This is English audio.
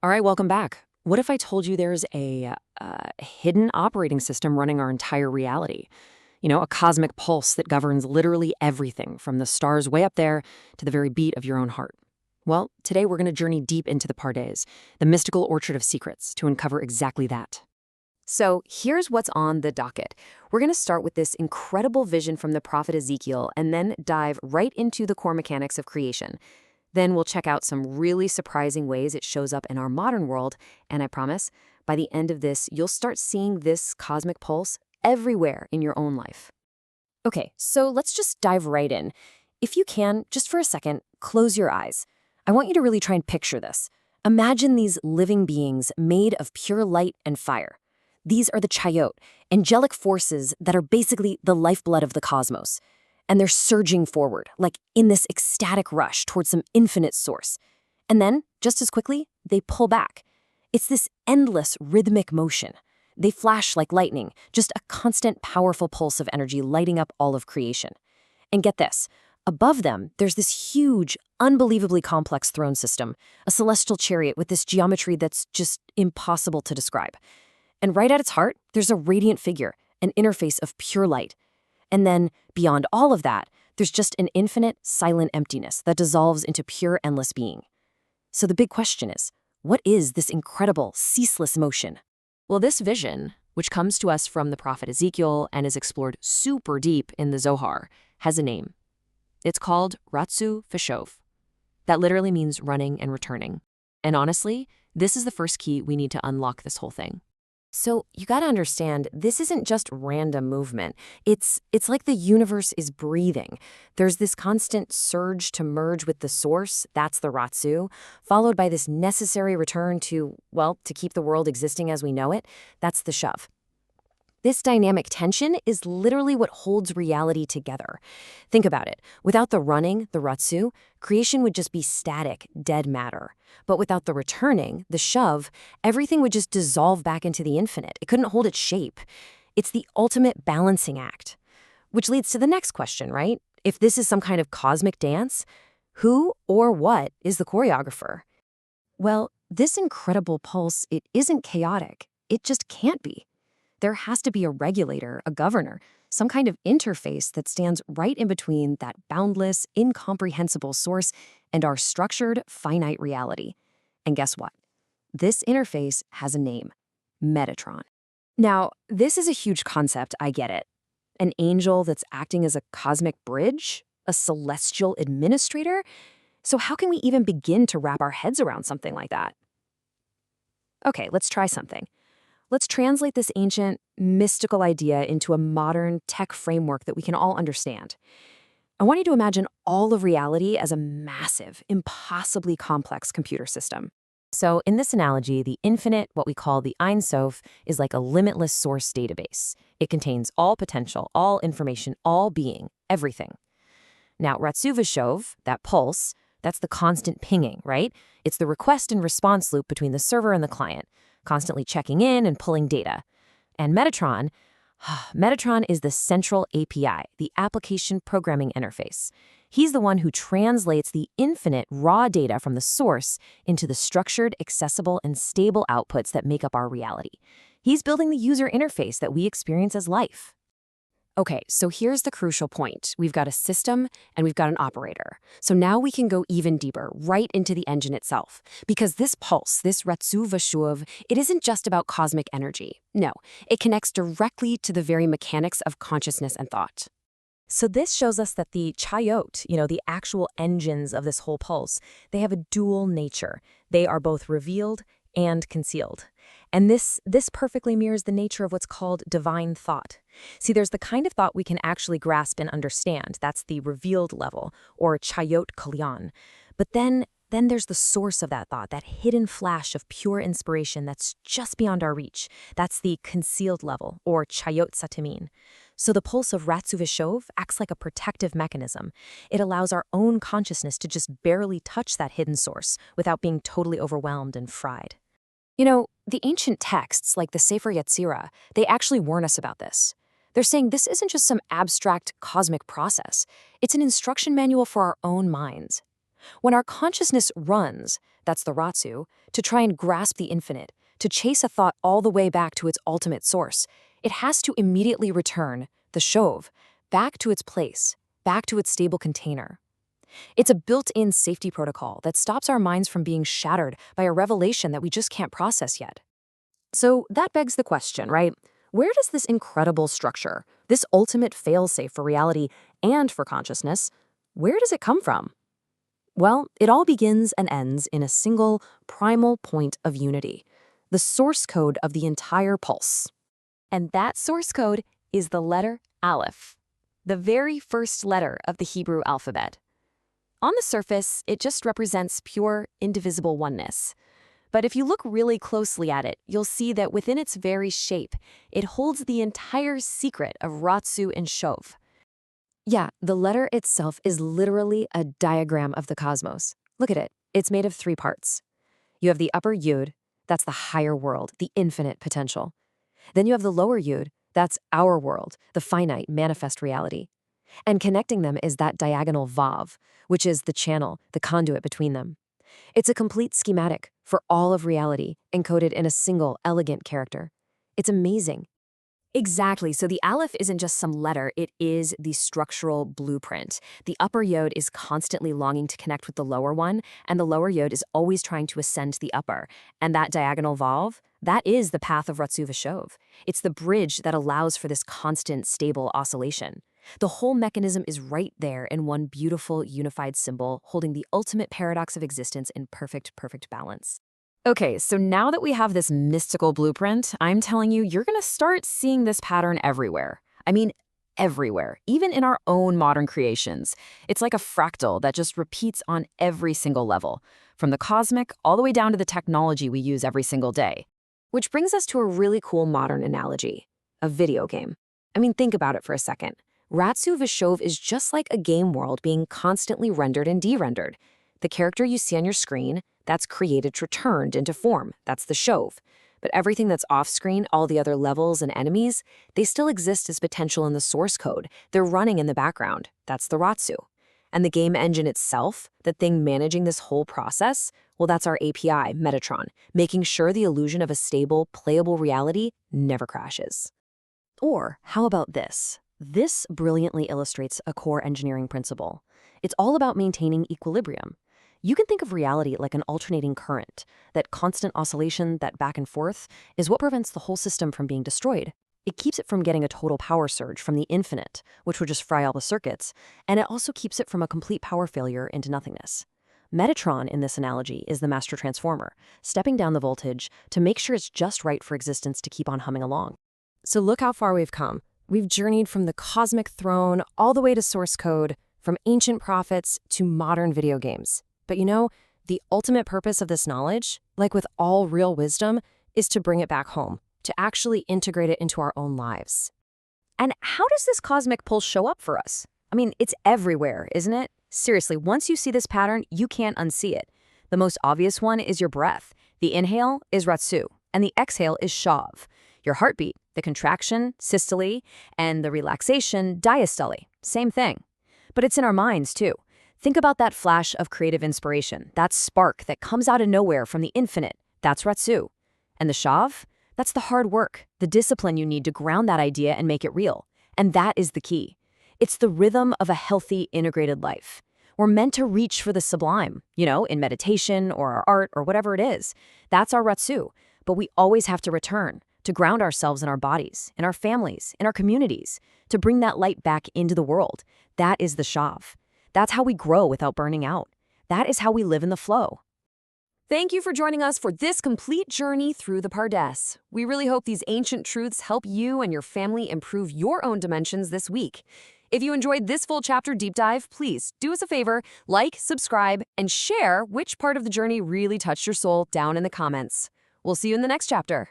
All right, welcome back. What if I told you there's a hidden operating system running our entire reality? A cosmic pulse that governs literally everything from the stars way up there to the very beat of your own heart. Well, today we're going to journey deep into the Pardes, the mystical orchard of secrets, to uncover exactly that. So here's what's on the docket. We're going to start with this incredible vision from the prophet Ezekiel and then dive right into the core mechanics of creation. Then we'll check out some really surprising ways it shows up in our modern world, and I promise, by the end of this, you'll start seeing this cosmic pulse everywhere in your own life. Okay, so let's just dive right in. If you can, just for a second, close your eyes. I want you to really try and picture this. Imagine these living beings made of pure light and fire. These are the Chayot, angelic forces that are basically the lifeblood of the cosmos. And they're surging forward, like in this ecstatic rush towards some infinite source. And then, just as quickly, they pull back. It's this endless rhythmic motion. They flash like lightning, just a constant, powerful pulse of energy lighting up all of creation. And get this, above them, there's this huge, unbelievably complex throne system, a celestial chariot with this geometry that's just impossible to describe. And right at its heart, there's a radiant figure, an interface of pure light. And then, beyond all of that, there's just an infinite, silent emptiness that dissolves into pure, endless being. So the big question is, what is this incredible, ceaseless motion? Well, this vision, which comes to us from the prophet Ezekiel and is explored super deep in the Zohar, has a name. It's called Ratsu V'Shov. That literally means running and returning. And honestly, this is the first key we need to unlock this whole thing. So you got to understand, this isn't just random movement. It's like the universe is breathing. There's this constant surge to merge with the source, that's the Ratsu, followed by this necessary return to keep the world existing as we know it, that's the Shove. This dynamic tension is literally what holds reality together. Think about it. Without the running, the Ratsu, creation would just be static, dead matter. But without the returning, the shove, everything would just dissolve back into the infinite. It couldn't hold its shape. It's the ultimate balancing act. Which leads to the next question, right? If this is some kind of cosmic dance, who or what is the choreographer? Well, this incredible pulse, it isn't chaotic. It just can't be. There has to be a regulator, a governor, some kind of interface that stands right in between that boundless, incomprehensible source and our structured, finite reality. And guess what? This interface has a name: Metatron. Now, this is a huge concept, I get it. An angel that's acting as a cosmic bridge? A celestial administrator? So how can we even begin to wrap our heads around something like that? Okay, let's try something. Let's translate this ancient, mystical idea into a modern tech framework that we can all understand. I want you to imagine all of reality as a massive, impossibly complex computer system. So in this analogy, the infinite, what we call the Ein Sof, is like a limitless source database. It contains all potential, all information, all being, everything. Now, Ratsu V'Shov, that pulse, that's the constant pinging, right? It's the request and response loop between the server and the client, constantly checking in and pulling data. And Metatron, Metatron is the central API, the application programming interface. He's the one who translates the infinite raw data from the source into the structured, accessible, and stable outputs that make up our reality. He's building the user interface that we experience as life. Okay, so here's the crucial point. We've got a system and we've got an operator. So now we can go even deeper, right into the engine itself. Because this pulse, this Ratsu V'Shov, it isn't just about cosmic energy. No, it connects directly to the very mechanics of consciousness and thought. So this shows us that the Chayot, the actual engines of this whole pulse, they have a dual nature. They are both revealed and concealed. And this perfectly mirrors the nature of what's called divine thought. See, there's the kind of thought we can actually grasp and understand. That's the revealed level, or Chayot Kalyan. But then there's the source of that thought, that hidden flash of pure inspiration that's just beyond our reach. That's the concealed level, or Chayot Satimin. So the pulse of Ratsu V'Shov acts like a protective mechanism. It allows our own consciousness to just barely touch that hidden source without being totally overwhelmed and fried. The ancient texts, like the Sefer Yetzirah, they actually warn us about this. They're saying this isn't just some abstract cosmic process. It's an instruction manual for our own minds. When our consciousness runs, that's the Ratsu, to try and grasp the infinite, to chase a thought all the way back to its ultimate source, it has to immediately return, the Shov, back to its place, back to its stable container. It's a built-in safety protocol that stops our minds from being shattered by a revelation that we just can't process yet. So that begs the question, right? Where does this incredible structure, this ultimate fail-safe for reality and for consciousness, where does it come from? Well, it all begins and ends in a single, primal point of unity, the source code of the entire pulse. And that source code is the letter Aleph, the very first letter of the Hebrew alphabet. On the surface, it just represents pure, indivisible oneness. But if you look really closely at it, you'll see that within its very shape, it holds the entire secret of Ratsu and Shov. Yeah, the letter itself is literally a diagram of the cosmos. Look at it. It's made of 3 parts. You have the upper Yud, that's the higher world, the infinite potential. Then you have the lower Yud, that's our world, the finite, manifest reality. And connecting them is that diagonal Vav, which is the channel, the conduit between them. It's a complete schematic for all of reality, encoded in a single, elegant character. It's amazing. Exactly. So the Aleph isn't just some letter, it is the structural blueprint. The upper Yod is constantly longing to connect with the lower one, and the lower Yod is always trying to ascend to the upper. And that diagonal Vav, that is the path of Ratsu V'Shov. It's the bridge that allows for this constant, stable oscillation. The whole mechanism is right there in one beautiful, unified symbol, holding the ultimate paradox of existence in perfect balance. Okay, so now that we have this mystical blueprint, I'm telling you, you're going to start seeing this pattern everywhere. I mean, everywhere, even in our own modern creations. It's like a fractal that just repeats on every single level, from the cosmic all the way down to the technology we use every single day. Which brings us to a really cool modern analogy, a video game. I mean, think about it for a second. Ratsu V'Shov is just like a game world being constantly rendered and de-rendered. The character you see on your screen, that's created, returned into form. That's the Shov. But everything that's off-screen, all the other levels and enemies, they still exist as potential in the source code. They're running in the background. That's the Ratsu. And the game engine itself, the thing managing this whole process, well, that's our API, Metatron, making sure the illusion of a stable, playable reality never crashes. Or how about this? This brilliantly illustrates a core engineering principle. It's all about maintaining equilibrium. You can think of reality like an alternating current. That constant oscillation, that back and forth, is what prevents the whole system from being destroyed. It keeps it from getting a total power surge from the infinite, which would just fry all the circuits, and it also keeps it from a complete power failure into nothingness. Metatron, in this analogy, is the master transformer, stepping down the voltage to make sure it's just right for existence to keep on humming along. So look how far we've come. We've journeyed from the cosmic throne all the way to source code, from ancient prophets to modern video games. But you know, the ultimate purpose of this knowledge, like with all real wisdom, is to bring it back home, to actually integrate it into our own lives. And how does this cosmic pulse show up for us? I mean, it's everywhere, isn't it? Seriously, once you see this pattern, you can't unsee it. The most obvious one is your breath. The inhale is Ratsu, and the exhale is Shov. Your heartbeat, the contraction, systole, and the relaxation, diastole. Same thing. But it's in our minds, too. Think about that flash of creative inspiration, that spark that comes out of nowhere from the infinite. That's Ratsu. And the Shov? That's the hard work, the discipline you need to ground that idea and make it real. And that is the key. It's the rhythm of a healthy, integrated life. We're meant to reach for the sublime, in meditation or our art or whatever it is. That's our Ratsu. But we always have to return, to ground ourselves in our bodies, in our families, in our communities, to bring that light back into the world. That is the Shov. That's how we grow without burning out. That is how we live in the flow. Thank you for joining us for this complete journey through the Pardes. We really hope these ancient truths help you and your family improve your own dimensions this week. If you enjoyed this full chapter deep dive, please do us a favor, like, subscribe, and share which part of the journey really touched your soul down in the comments. We'll see you in the next chapter.